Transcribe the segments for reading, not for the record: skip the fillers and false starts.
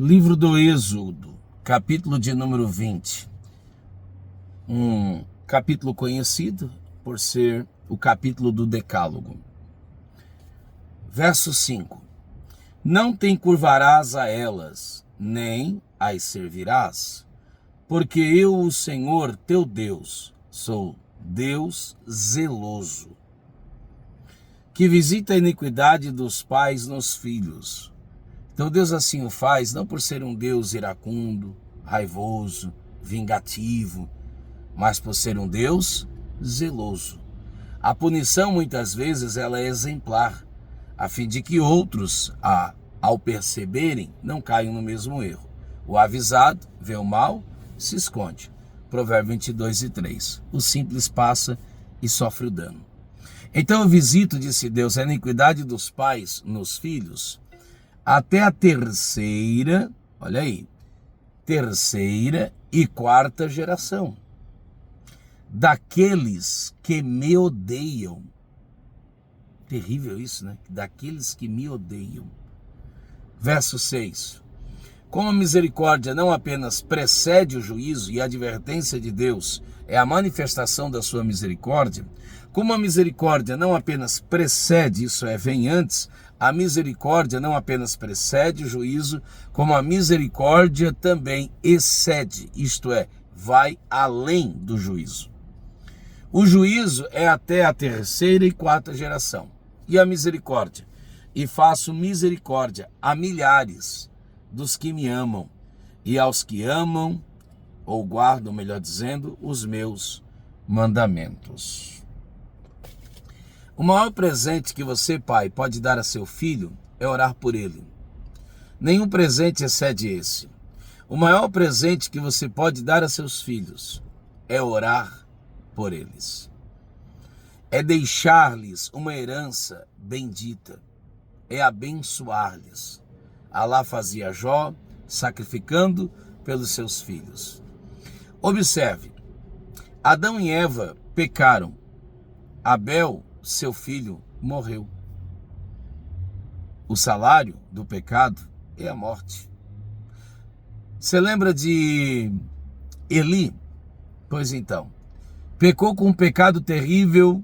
Livro do Êxodo, capítulo de número 20. Um capítulo conhecido por ser o capítulo do Decálogo. Verso 5. Não te encurvarás a elas, nem as servirás, porque eu, o Senhor teu Deus, sou Deus zeloso, que visita a iniquidade dos pais nos filhos. Então Deus assim o faz, não por ser um Deus iracundo, raivoso, vingativo, mas por ser um Deus zeloso. A punição, muitas vezes, ela é exemplar, a fim de que outros, ao perceberem, não caiam no mesmo erro. O avisado vê o mal, se esconde. Provérbio 22:3. O simples passa e sofre o dano. Então eu visito, disse Deus, a iniquidade dos pais nos filhos, até a terceira, olha aí, terceira e quarta geração daqueles que me odeiam. Terrível isso, né? Daqueles que me odeiam. Verso 6. Como a misericórdia não apenas precede o juízo e a advertência de Deus é a manifestação da sua misericórdia, como a misericórdia não apenas precede, isso é, vem antes, a misericórdia não apenas precede o juízo, como a misericórdia também excede, isto é, vai além do juízo. O juízo é até a terceira e quarta geração. E a misericórdia? E faço misericórdia a milhares dos que me amam, e aos que amam, ou guardam, melhor dizendo, os meus mandamentos. O maior presente que você, pai, pode dar a seu filho é orar por ele. Nenhum presente excede esse. O maior presente que você pode dar a seus filhos é orar por eles. É deixar-lhes uma herança bendita. É abençoar-lhes. Alá fazia Jó, sacrificando pelos seus filhos. Observe, Adão e Eva pecaram. Abel, seu filho, morreu. O salário do pecado é a morte. Você lembra de Eli? Pois então, pecou com um pecado terrível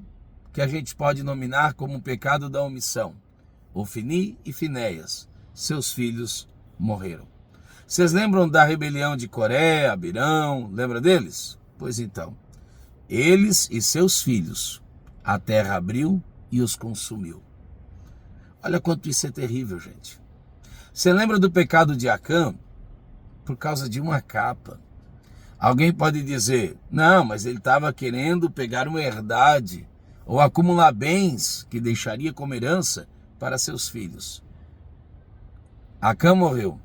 que a gente pode nominar como um pecado da omissão. Ofni e Finéias, seus filhos, morreram. Vocês lembram da rebelião de Coré, Abirão? Lembra deles? Pois então, eles e seus filhos, a terra abriu e os consumiu. Olha quanto isso é terrível, gente. Você lembra do pecado de Acã? Por causa de uma capa. Alguém pode dizer, não, mas ele estava querendo pegar uma herdade ou acumular bens que deixaria como herança para seus filhos. Acã morreu,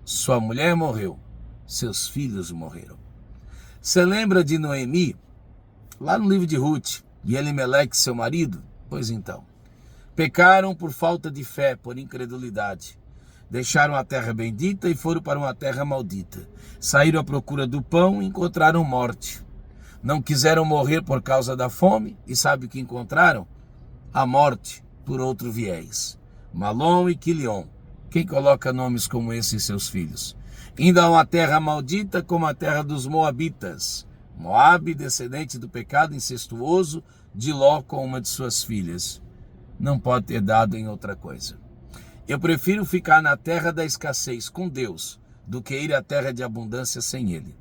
sua mulher morreu, seus filhos morreram. Você lembra de Noemi? Lá no livro de Ruth, e Elimeleque, seu marido? Pois então, pecaram por falta de fé, por incredulidade. Deixaram a terra bendita e foram para uma terra maldita. Saíram à procura do pão e encontraram morte. Não quiseram morrer por causa da fome e sabe o que encontraram? A morte por outro viés. Malom e Quilion. Quem coloca nomes como esse em seus filhos? Indo a uma terra maldita como a terra dos Moabitas. Moabe, descendente do pecado incestuoso de Ló com uma de suas filhas. Não pode ter dado em outra coisa. Eu prefiro ficar na terra da escassez com Deus do que ir à terra de abundância sem Ele.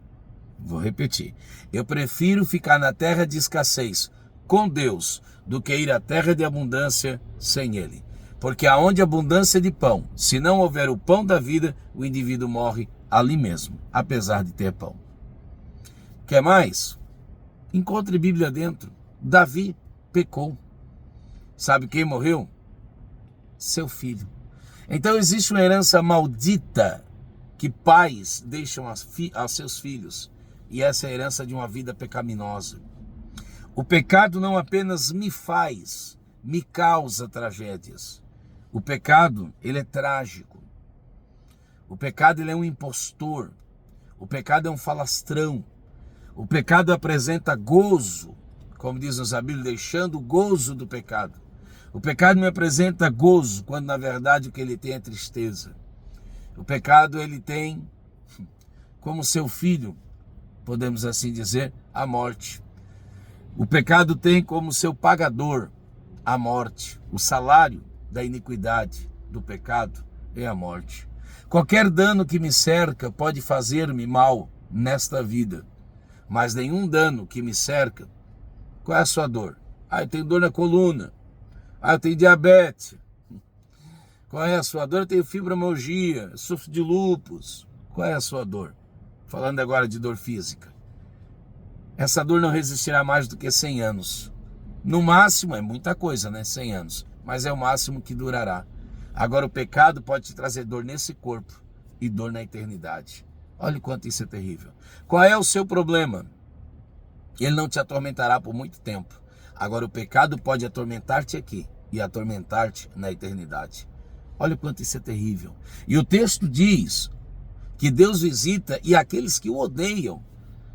Vou repetir. Eu prefiro ficar na terra de escassez com Deus do que ir à terra de abundância sem Ele. Porque aonde abundância de pão, se não houver o pão da vida, o indivíduo morre ali mesmo, apesar de ter pão. Quer mais? Encontre Bíblia dentro. Davi pecou. Sabe quem morreu? Seu filho. Então existe uma herança maldita que pais deixam aos seus filhos. E essa é a herança de uma vida pecaminosa. O pecado não apenas me causa tragédias. O pecado, ele é trágico. O pecado, ele é um impostor. O pecado é um falastrão. O pecado apresenta gozo, como diz a Bíblia, deixando o gozo do pecado. O pecado me apresenta gozo, quando na verdade o que ele tem é tristeza. O pecado, ele tem como seu filho, podemos assim dizer, a morte. O pecado tem como seu pagador a morte. O salário da iniquidade, do pecado, é a morte. Qualquer dano que me cerca pode fazer-me mal nesta vida, mas nenhum dano que me cerca. Qual é a sua dor? Eu tenho dor na coluna. Eu tenho diabetes. Qual é a sua dor? Eu tenho fibromialgia, sofro de lúpus. Qual é a sua dor? Falando agora de dor física. Essa dor não resistirá mais do que 100 anos. No máximo, é muita coisa, né? 100 anos. Mas é o máximo que durará. Agora, o pecado pode te trazer dor nesse corpo e dor na eternidade. Olha o quanto isso é terrível. Qual é o seu problema? Ele não te atormentará por muito tempo. Agora, o pecado pode atormentar-te aqui e atormentar-te na eternidade. Olha o quanto isso é terrível. E o texto diz que Deus visita e aqueles que o odeiam.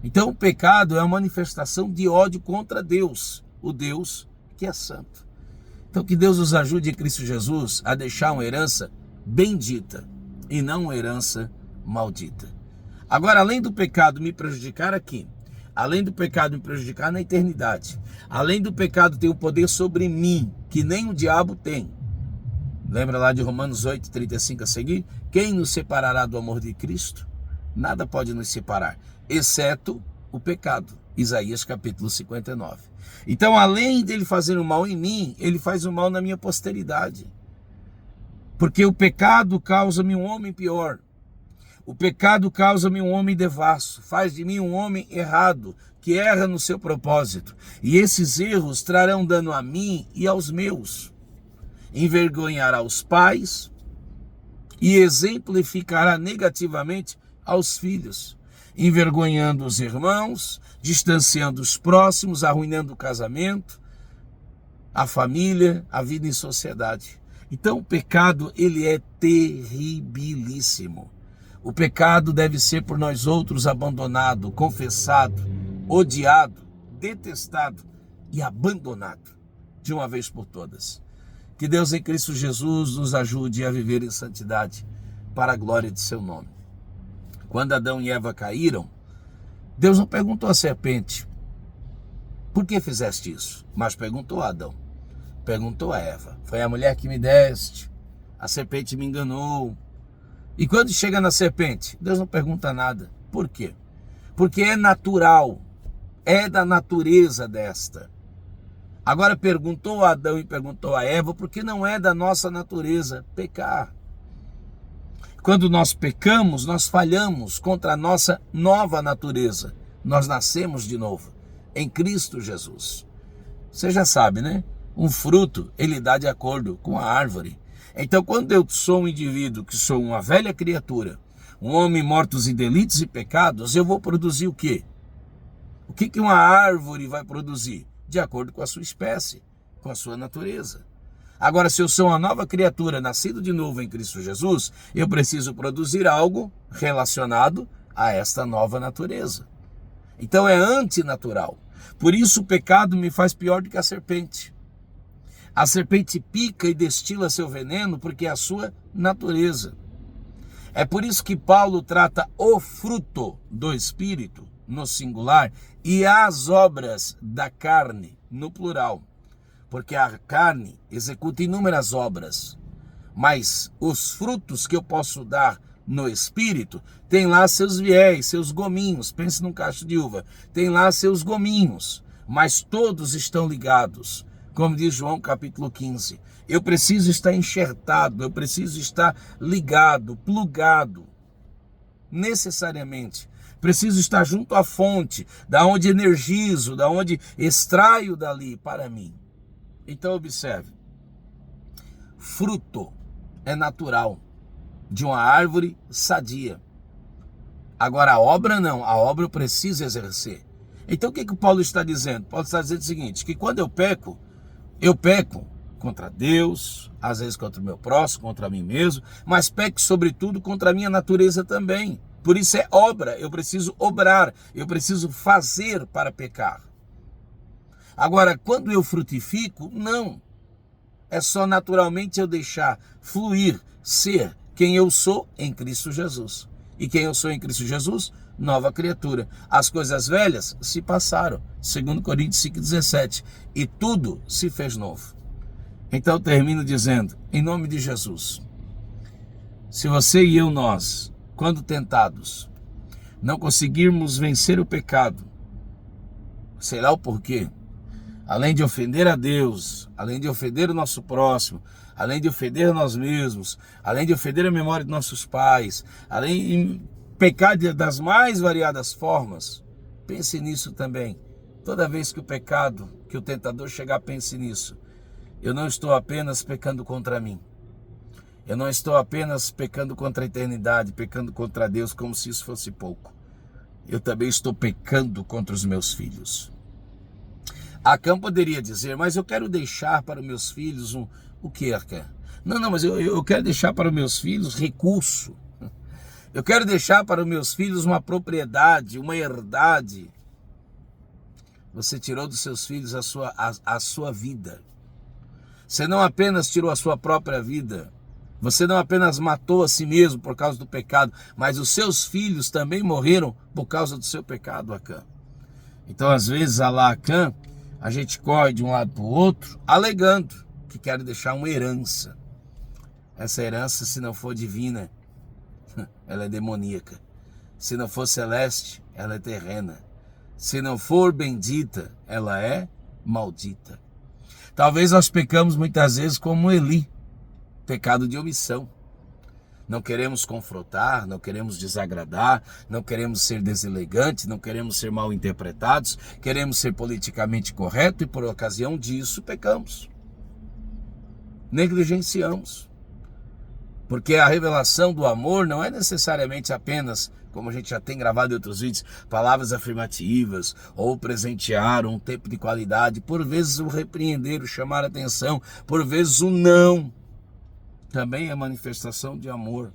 Então, o pecado é uma manifestação de ódio contra Deus, o Deus que é santo. Então, que Deus nos ajude em Cristo Jesus a deixar uma herança bendita e não uma herança maldita. Agora, além do pecado me prejudicar aqui, além do pecado me prejudicar na eternidade, além do pecado ter o poder sobre mim, que nem o diabo tem. Lembra lá de Romanos 8, 35 a seguir? Quem nos separará do amor de Cristo? Nada pode nos separar, exceto o pecado. Isaías capítulo 59. Então, além dele fazer o mal em mim, ele faz o mal na minha posteridade. Porque o pecado causa-me um homem pior. O pecado causa-me um homem devasso, faz de mim um homem errado, que erra no seu propósito. E esses erros trarão dano a mim e aos meus. Envergonhará os pais e exemplificará negativamente aos filhos, envergonhando os irmãos, distanciando os próximos, arruinando o casamento, a família, a vida em sociedade. Então o pecado, ele é terribilíssimo. O pecado deve ser por nós outros abandonado, confessado, odiado, detestado e abandonado de uma vez por todas. Que Deus em Cristo Jesus nos ajude a viver em santidade para a glória de seu nome. Quando Adão e Eva caíram, Deus não perguntou à serpente, por que fizeste isso? Mas perguntou a Adão, perguntou a Eva, foi a mulher que me deste, a serpente me enganou. E quando chega na serpente, Deus não pergunta nada. Por quê? Porque é natural, é da natureza desta. Agora perguntou a Adão e perguntou a Eva, porque não é da nossa natureza pecar. Quando nós pecamos, nós falhamos contra a nossa nova natureza. Nós nascemos de novo, em Cristo Jesus. Você já sabe, né? Um fruto, ele dá de acordo com a árvore. Então, quando eu sou um indivíduo que sou uma velha criatura, um homem morto em delitos e pecados, eu vou produzir o quê? O que uma árvore vai produzir? De acordo com a sua espécie, com a sua natureza. Agora, se eu sou uma nova criatura, nascido de novo em Cristo Jesus, eu preciso produzir algo relacionado a esta nova natureza. Então é antinatural. Por isso o pecado me faz pior do que a serpente. A serpente pica e destila seu veneno porque é a sua natureza. É por isso que Paulo trata o fruto do Espírito, no singular, e as obras da carne, no plural. Porque a carne executa inúmeras obras, mas os frutos que eu posso dar no Espírito, tem lá seus viés, seus gominhos, pense num cacho de uva, tem lá seus gominhos, mas todos estão ligados, como diz João capítulo 15. Eu preciso estar enxertado, eu preciso estar ligado, plugado, necessariamente. Preciso estar junto à fonte, da onde energizo, da onde extraio dali para mim. Então observe, fruto é natural de uma árvore sadia. Agora a obra não, a obra eu preciso exercer. Então o que o Paulo está dizendo? Paulo está dizendo o seguinte, que quando eu peco contra Deus, às vezes contra o meu próximo, contra mim mesmo, mas peco sobretudo contra a minha natureza também. Por isso é obra, eu preciso obrar, eu preciso fazer para pecar. Agora, quando eu frutifico, não. É só naturalmente eu deixar fluir, ser, quem eu sou em Cristo Jesus. E quem eu sou em Cristo Jesus? Nova criatura. As coisas velhas se passaram, 2 Coríntios 5,17, e tudo se fez novo. Então eu termino dizendo, em nome de Jesus, se você e eu, nós, quando tentados, não conseguirmos vencer o pecado, sei lá o porquê, além de ofender a Deus, além de ofender o nosso próximo, além de ofender a nós mesmos, além de ofender a memória de nossos pais, além de pecar das mais variadas formas, pense nisso também. Toda vez que o pecado, que o tentador chegar, pense nisso. Eu não estou apenas pecando contra mim. Eu não estou apenas pecando contra a eternidade, pecando contra Deus, como se isso fosse pouco. Eu também estou pecando contra os meus filhos. Acã poderia dizer, mas eu quero deixar para os meus filhos o que, Acã? Não, mas eu quero deixar para os meus filhos recurso. Eu quero deixar para os meus filhos uma propriedade, uma herdade. Você tirou dos seus filhos a sua vida. Você não apenas tirou a sua própria vida. Você não apenas matou a si mesmo por causa do pecado, mas os seus filhos também morreram por causa do seu pecado, Acã. Então, às vezes, Acã, a gente corre de um lado para o outro, alegando que quer deixar uma herança. Essa herança, se não for divina, ela é demoníaca. Se não for celeste, ela é terrena. Se não for bendita, ela é maldita. Talvez nós pecamos muitas vezes como Eli, pecado de omissão. Não queremos confrontar, não queremos desagradar, não queremos ser deselegantes, não queremos ser mal interpretados, queremos ser politicamente corretos e por ocasião disso pecamos. Negligenciamos. Porque a revelação do amor não é necessariamente apenas, como a gente já tem gravado em outros vídeos, palavras afirmativas ou presentear um tempo de qualidade, por vezes o repreender, o chamar a atenção, por vezes o não. Também é manifestação de amor.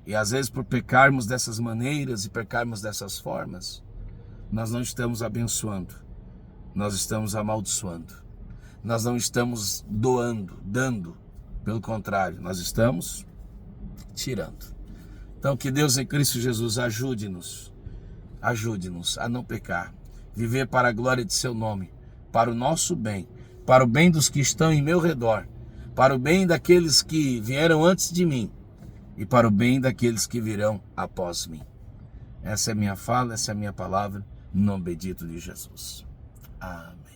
E às vezes por pecarmos dessas maneiras e pecarmos dessas formas, nós não estamos abençoando, nós estamos amaldiçoando. Nós não estamos doando, dando, pelo contrário, nós estamos tirando. Então que Deus em Cristo Jesus ajude-nos a não pecar, viver para a glória de seu nome, para o nosso bem, para o bem dos que estão em meu redor, para o bem daqueles que vieram antes de mim e para o bem daqueles que virão após mim. Essa é a minha fala, essa é a minha palavra, no nome bendito de Jesus. Amém.